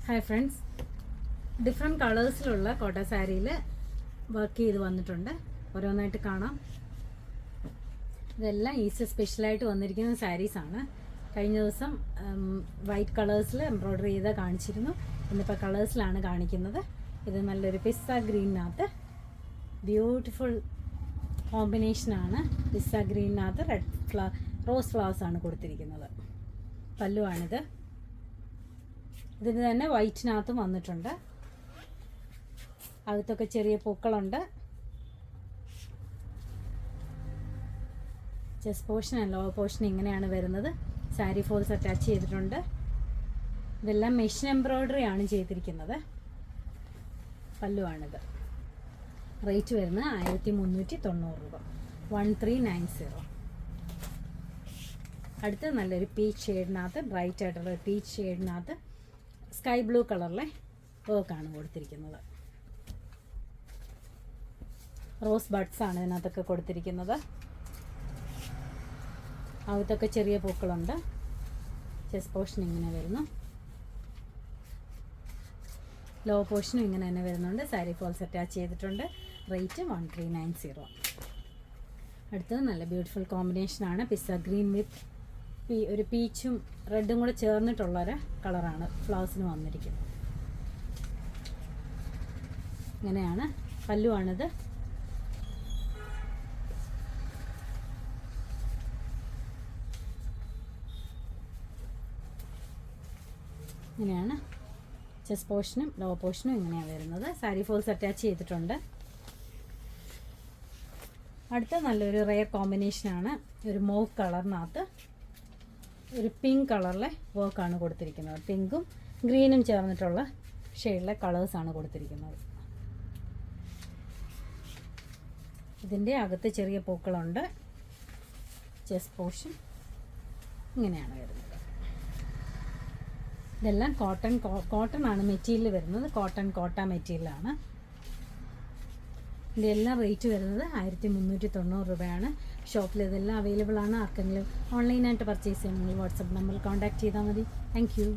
Hi friends, different കളേഴ്സിലുള്ള കോട്ട സാരിയിൽ work ചെയ്ത് വന്നിട്ടുണ്ട്. ഓരോന്നായിട്ട് കാണാം. ഇതെല്ലാം ഈസ്റ്റർ സ്പെഷ്യലായിട്ട് വന്നിരിക്കുന്ന സാരീസാണ്. കഴിഞ്ഞ ദിവസം വൈറ്റ് കളേഴ്സിൽ എംബ്രോയ്ഡറി ചെയ്ത് കാണിച്ചിരുന്നു. ഇന്നിപ്പോൾ കളേഴ്സിലാണ് കാണിക്കുന്നത്. ഇത് നല്ലൊരു പിസ്ത ഗ്രീനിനകത്ത് ബ്യൂട്ടിഫുൾ കോമ്പിനേഷനാണ്. പിസ്ത ഗ്രീനിനകത്ത് റോസ് ഫ്ലവേഴ്സാണ് കൊടുത്തിരിക്കുന്നത്. പല്ലുവാണിത്. ഇതിന് തന്നെ വൈറ്റിനകത്തും വന്നിട്ടുണ്ട്. അകത്തൊക്കെ ചെറിയ പൂക്കളുണ്ട്. Chest portion and lower portion ഇങ്ങനെയാണ് വരുന്നത്. സാരി ഫോൾസ് അറ്റാച്ച് ചെയ്തിട്ടുണ്ട്. ഇതെല്ലാം മെഷീൻ എംബ്രോയ്ഡറി ആണ് ചെയ്തിരിക്കുന്നത്. പല്ലുവാണിത്. റേറ്റ് വരുന്നത് 1390 രൂപ, 1390. അടുത്ത് നല്ലൊരു പീച്ച് ഷെയ്ഡിനകത്ത്, ബ്രൈറ്റ് ആയിട്ടുള്ള പീച്ച് ഷെയ്ഡിനകത്ത് സ്കൈ ബ്ലൂ കളറിലെ വർക്കാണ് കൊടുത്തിരിക്കുന്നത്. റോസ് ബഡ്സ് ആണ് ഇതിനകത്തൊക്കെ കൊടുത്തിരിക്കുന്നത്. അകത്തൊക്കെ ചെറിയ പൂക്കളുണ്ട്. ചെസ്റ്റ് പോർഷൻ ഇങ്ങനെ വരുന്നു. ലോ പോർഷനും ഇങ്ങനെ തന്നെ വരുന്നുണ്ട്. സാരി ഫോൾസ് അറ്റാച്ച് ചെയ്തിട്ടുണ്ട്. റേറ്റ് 1390. അടുത്തത് നല്ല ബ്യൂട്ടിഫുൾ കോമ്പിനേഷനാണ്. പിസ്ത ഗ്രീൻ വിത്ത് ഒരു പീച്ചും റെഡും കൂടെ ചേർന്നിട്ടുള്ളൊരു കളറാണ് ഫ്ലവേഴ്സിന് വന്നിരിക്കുന്നത്. ഇങ്ങനെയാണ് പല്ലുവാണിത്. ഇങ്ങനെയാണ് ചെസ്റ്റ് പോർഷനും ലോ പോർഷനും ഇങ്ങനെയാണ് വരുന്നത്. സാരി ഫോൾസ് അറ്റാച്ച് ചെയ്തിട്ടുണ്ട്. അടുത്ത നല്ലൊരു റെയർ കോമ്പിനേഷനാണ്. ഒരു മോവ് കളറിനകത്ത് ഒരു പിങ്ക് കളറിലെ വർക്കാണ് കൊടുത്തിരിക്കുന്നത്. പിങ്കും ഗ്രീനും ചേർന്നിട്ടുള്ള ഷെയ്ഡിലെ കളേഴ്സാണ് കൊടുത്തിരിക്കുന്നത്. ഇതിൻ്റെ അകത്ത് ചെറിയ പൂക്കളുണ്ട്. ചെസ്റ്റ് പോർഷൻ ഇങ്ങനെയാണ് വരുന്നത്. ഇതെല്ലാം കോട്ടൺ ആണ് മെറ്റീരിയൽ വരുന്നത്. കോട്ട മെറ്റീരിയലാണ്. ഇതിൻ്റെ എല്ലാം റേറ്റ് വരുന്നത് 1390 രൂപയാണ്. ഷോപ്പിൽ ഇതെല്ലാം അവൈലബിൾ ആണ്. ആർക്കെങ്കിലും ഓൺലൈനായിട്ട് പർച്ചേസ് ചെയ്യണമെങ്കിൽ വാട്സപ്പ് നമ്പറിൽ കോൺടാക്ട് ചെയ്താൽ മതി. Thank you.